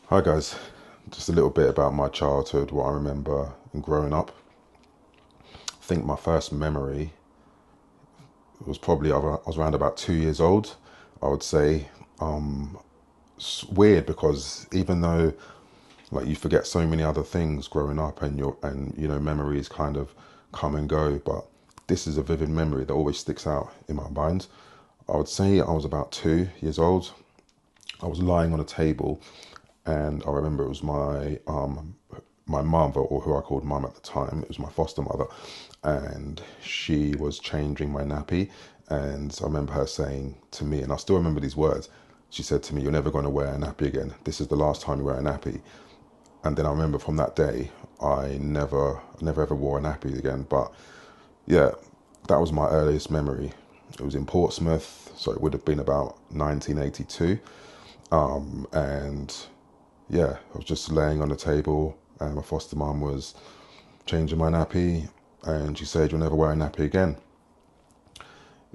Hi guys, just a little bit about my childhood, what I remember and growing up. I think my first memory was probably I was around about 2 years old. I would say it's weird because even though like you forget so many other things growing up and memories kind of come and go, but this is a vivid memory that always sticks out in my mind. I would say I was about 2 years old. I was lying on a table, and I remember it was my mother, or who I called mum at the time. It was my foster mother, and she was changing my nappy. And I remember her saying to me, and I still remember these words. She said to me, "You're never going to wear a nappy again. This is the last time you wear a nappy." And then I remember from that day, I never ever wore a nappy again. But yeah, that was my earliest memory. It was in Portsmouth, so it would have been about 1982. And yeah, I was just laying on the table, and my foster mum was changing my nappy, and she said, "You'll never wear a nappy again."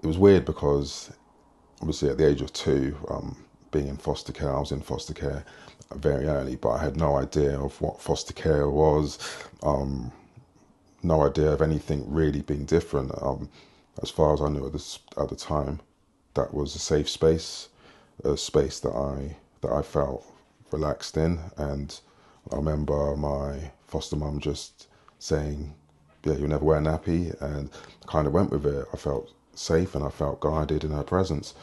It was weird because obviously at the age of two, being in foster care, I was in foster care very early, but I had no idea of what foster care was, no idea of anything really being different. As far as I knew at the time, that was a safe space, a space that I felt relaxed in. And I remember my foster mum just saying, "Yeah, you'll never wear a nappy," and kind of went with it. I felt safe and I felt guided in her presence.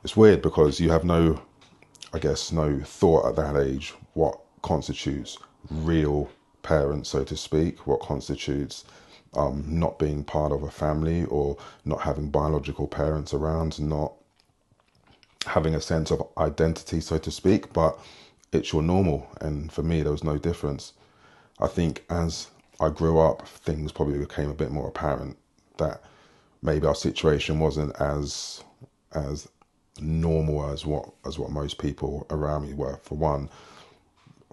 It's weird because you have no, I guess, no thought at that age what constitutes real parents, so to speak, what constitutes not being part of a family or not having biological parents around, not having a sense of identity, so to speak, but it's your normal. And for me, there was no difference. I think as I grew up, things probably became a bit more apparent that maybe our situation wasn't as normal as what most people around me were. For one,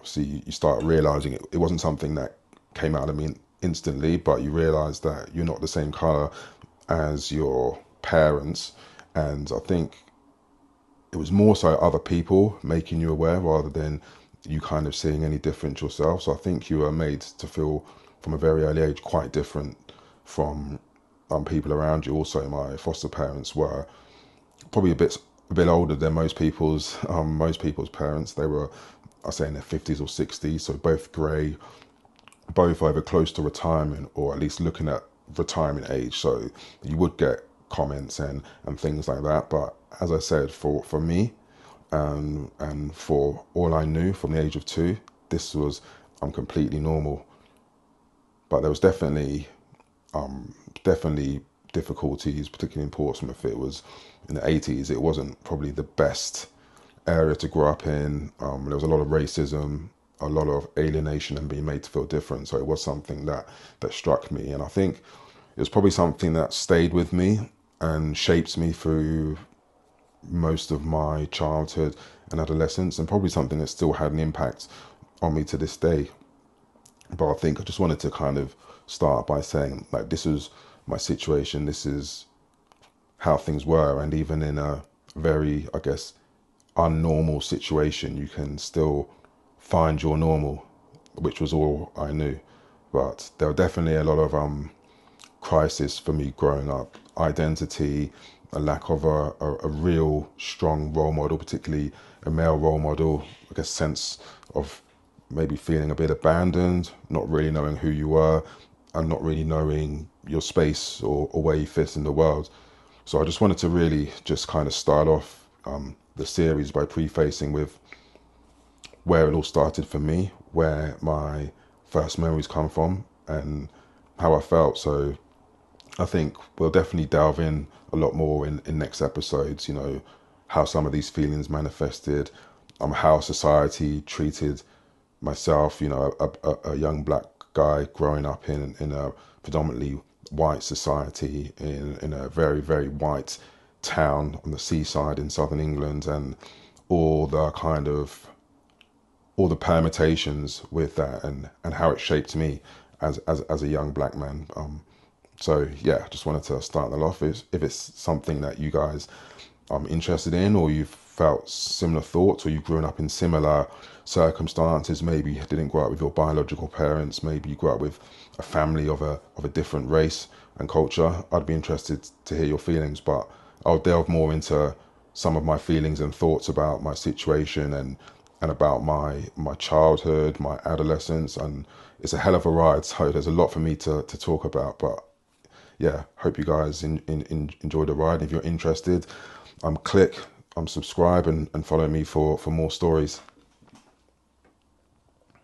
see, you start realizing it wasn't something that came out of me instantly, but you realize that you're not the same color as your parents. And I think it was more so other people making you aware rather than you kind of seeing any difference yourself. So I think you were made to feel from a very early age quite different from people around you. Also, my foster parents were probably a bit older than most people's parents. They were, I say, in their 50s or 60s, so both grey, both either close to retirement or at least looking at retirement age. So you would get comments and things like that. But as I said, for me, and for all I knew from the age of two, this was completely normal. But there was definitely difficulties, particularly in Portsmouth. It was in the 80s. It wasn't probably the best area to grow up in. There was a lot of racism, a lot of alienation, and being made to feel different. So it was something that struck me, and I think it was probably something that stayed with me and shaped me through most of my childhood and adolescence, and probably something that still had an impact on me to this day. But I think I just wanted to kind of start by saying, like, this is my situation, this is how things were, and even in a very, I guess, unnormal situation, you can still find your normal, which was all I knew. But there were definitely a lot of crisis for me growing up. Identity, a lack of a real strong role model, particularly a male role model, I guess sense of maybe feeling a bit abandoned, not really knowing who you were, and not really knowing your space or where you fit in the world. So I just wanted to really just kind of start off the series by prefacing with where it all started for me, where my first memories come from, and how I felt. So I think we'll definitely delve in a lot more in next episodes, how some of these feelings manifested, how society treated myself, a young black guy growing up in a predominantly white society in a very, very white town on the seaside in southern England, and all the kind of all the permutations with that, and how it shaped me as a young black man. So yeah, just wanted to start that off. If it's something that you guys are interested in, or you've felt similar thoughts, or you've grown up in similar circumstances. Maybe you didn't grow up with your biological parents, maybe you grew up with a family of a different race and culture. I'd be interested to hear your feelings, but I'll delve more into some of my feelings and thoughts about my situation and about my childhood, my adolescence, and it's a hell of a ride. So there's a lot for me to talk about. But yeah, hope you guys enjoy the ride. If you're interested, click, subscribe, and follow me for more stories.